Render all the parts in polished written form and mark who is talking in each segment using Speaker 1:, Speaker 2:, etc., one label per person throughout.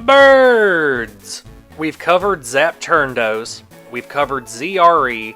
Speaker 1: Birds! We've covered Zapdos, we've covered ZRE.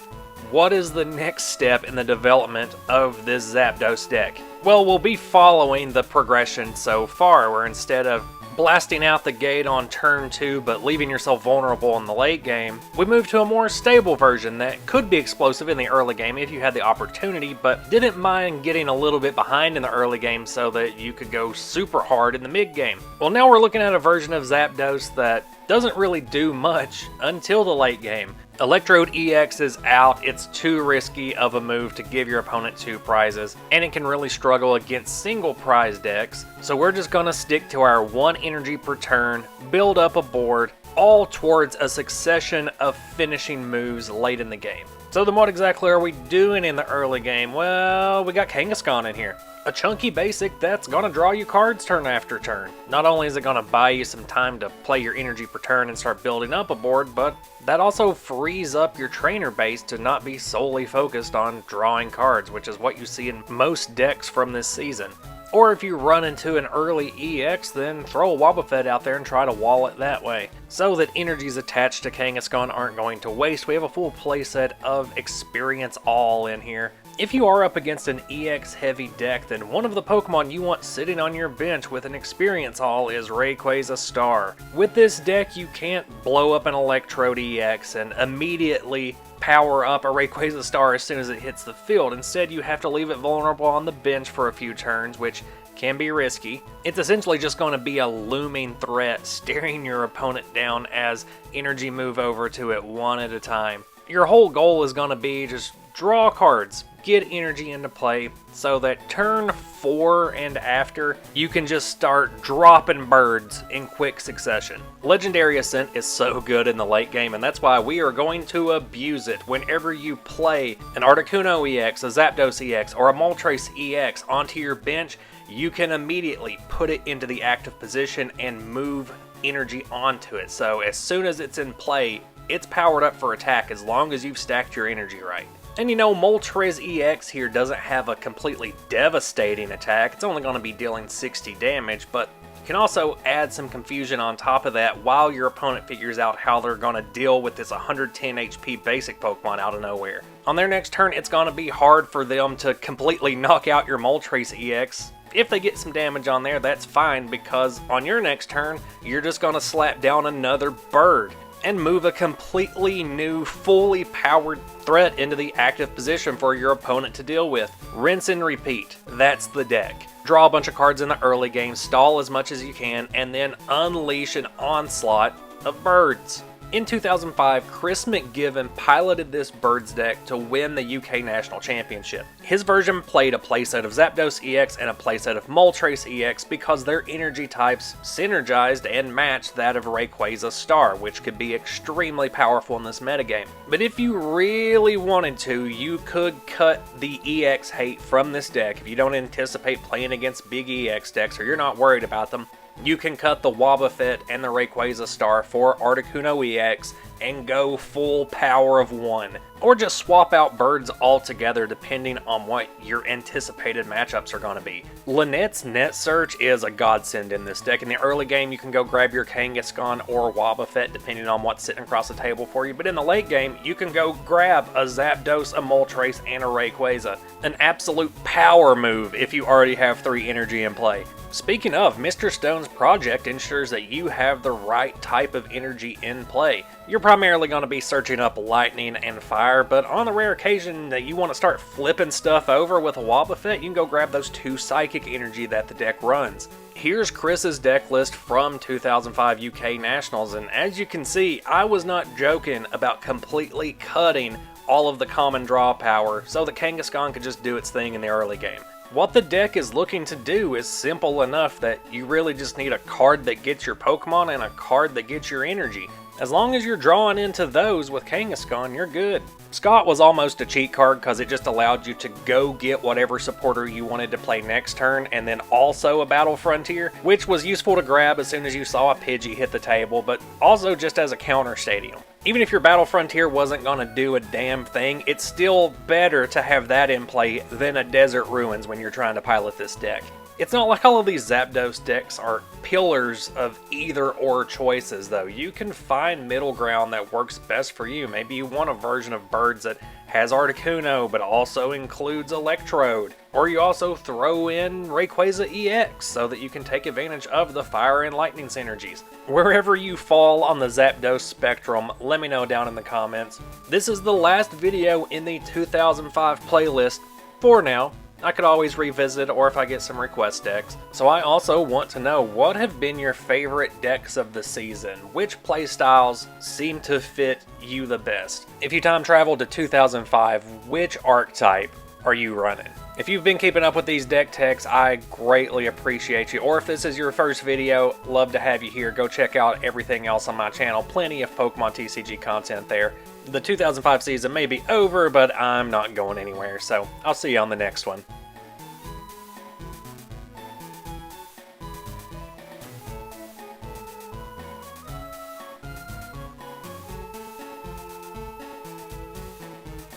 Speaker 1: What is the next step in the development of this Zapdos deck? Well, we'll be following the progression so far, where instead of blasting out the gate on turn 2 but leaving yourself vulnerable in the late game, we move to a more stable version that could be explosive in the early game if you had the opportunity, but didn't mind getting a little bit behind in the early game so that you could go super hard in the mid game. Well, now we're looking at a version of Zapdos that doesn't really do much until the late game. Electrode EX is out, it's too risky of a move to give your opponent 2 prizes, and it can really struggle against single prize decks, so we're just gonna stick to our 1 energy per turn, build up a board, all towards a succession of finishing moves late in the game. So then what exactly are we doing in the early game? Well, we got Kangaskhan in here. A chunky basic that's gonna draw you cards turn after turn. Not only is it gonna buy you some time to play your energy per turn and start building up a board, but that also frees up your trainer base to not be solely focused on drawing cards, which is what you see in most decks from this season. Or if you run into an early EX, then throw a Wobbuffet out there and try to wall it that way. So that energies attached to Kangaskhan aren't going to waste, we have a full playset of Experience All in here. If you are up against an EX heavy deck, then one of the Pokemon you want sitting on your bench with an Experience All is Rayquaza Star. With this deck, you can't blow up an Electrode EX and immediately power up a Rayquaza Star as soon as it hits the field. Instead, you have to leave it vulnerable on the bench for a few turns, which can be risky. It's essentially just going to be a looming threat staring your opponent down as energy move over to it one at a time. Your whole goal is going to be just draw cards, get energy into play, so that turn 4 and after, you can just start dropping birds in quick succession. Legendary Ascent is so good in the late game, and that's why we are going to abuse it. Whenever you play an Articuno EX, a Zapdos EX, or a Moltres EX onto your bench, you can immediately put it into the active position and move energy onto it. So as soon as it's in play, it's powered up for attack as long as you've stacked your energy right. And you know, Moltres EX here doesn't have a completely devastating attack. It's only going to be dealing 60 damage, but you can also add some confusion on top of that while your opponent figures out how they're going to deal with this 110 HP basic Pokemon out of nowhere. On their next turn, it's going to be hard for them to completely knock out your Moltres EX. If they get some damage on there, that's fine, because on your next turn, you're just going to slap down another bird and move a completely new, fully powered threat into the active position for your opponent to deal with. Rinse and repeat. That's the deck. Draw a bunch of cards in the early game, stall as much as you can, and then unleash an onslaught of birds. In 2005, Chris McGiven piloted this Birds deck to win the UK National Championship. His version played a playset of Zapdos EX and a playset of Moltres EX because their energy types synergized and matched that of Rayquaza Star, which could be extremely powerful in this metagame. But if you really wanted to, you could cut the EX hate from this deck. If you don't anticipate playing against big EX decks or you're not worried about them, you can cut the Wobbuffet and the Rayquaza Star for Articuno EX and go full power of 1. Or just swap out birds altogether depending on what your anticipated matchups are going to be. Lynette's Net Search is a godsend in this deck. In the early game, you can go grab your Kangaskhan or Wobbuffet depending on what's sitting across the table for you. But in the late game, you can go grab a Zapdos, a Moltres, and a Rayquaza. An absolute power move if you already have 3 energy in play. Speaking of, Mr. Stone's project ensures that you have the right type of energy in play. You're primarily going to be searching up lightning and fire, but on the rare occasion that you want to start flipping stuff over with a Wobbuffet, you can go grab those 2 psychic energy that the deck runs. Here's Chris's deck list from 2005 UK Nationals, and as you can see, I was not joking about completely cutting all of the common draw power so that Kangaskhan could just do its thing in the early game. What the deck is looking to do is simple enough that you really just need a card that gets your Pokemon and a card that gets your energy. As long as you're drawing into those with Kangaskhan, you're good. Scott was almost a cheat card because it just allowed you to go get whatever supporter you wanted to play next turn, and then also a Battle Frontier, which was useful to grab as soon as you saw a Pidgey hit the table, but also just as a counter stadium. Even if your Battle Frontier wasn't going to do a damn thing, it's still better to have that in play than a Desert Ruins when you're trying to pilot this deck. It's not like all of these Zapdos decks are pillars of either or choices though. You can find middle ground that works best for you. Maybe you want a version of Birds that has Articuno but also includes Electrode. Or you also throw in Rayquaza EX so that you can take advantage of the Fire and Lightning synergies. Wherever you fall on the Zapdos spectrum, let me know down in the comments. This is the last video in the 2005 playlist for now. I could always revisit or if I get some request decks. So I also want to know, what have been your favorite decks of the season? Which playstyles seem to fit you the best? If you time traveled to 2005, which archetype are you running? If you've been keeping up with these deck techs, I greatly appreciate you. Or if this is your first video, love to have you here. Go check out everything else on my channel. Plenty of Pokemon TCG content there. The 2005 season may be over, but I'm not going anywhere, so I'll see you on the next one.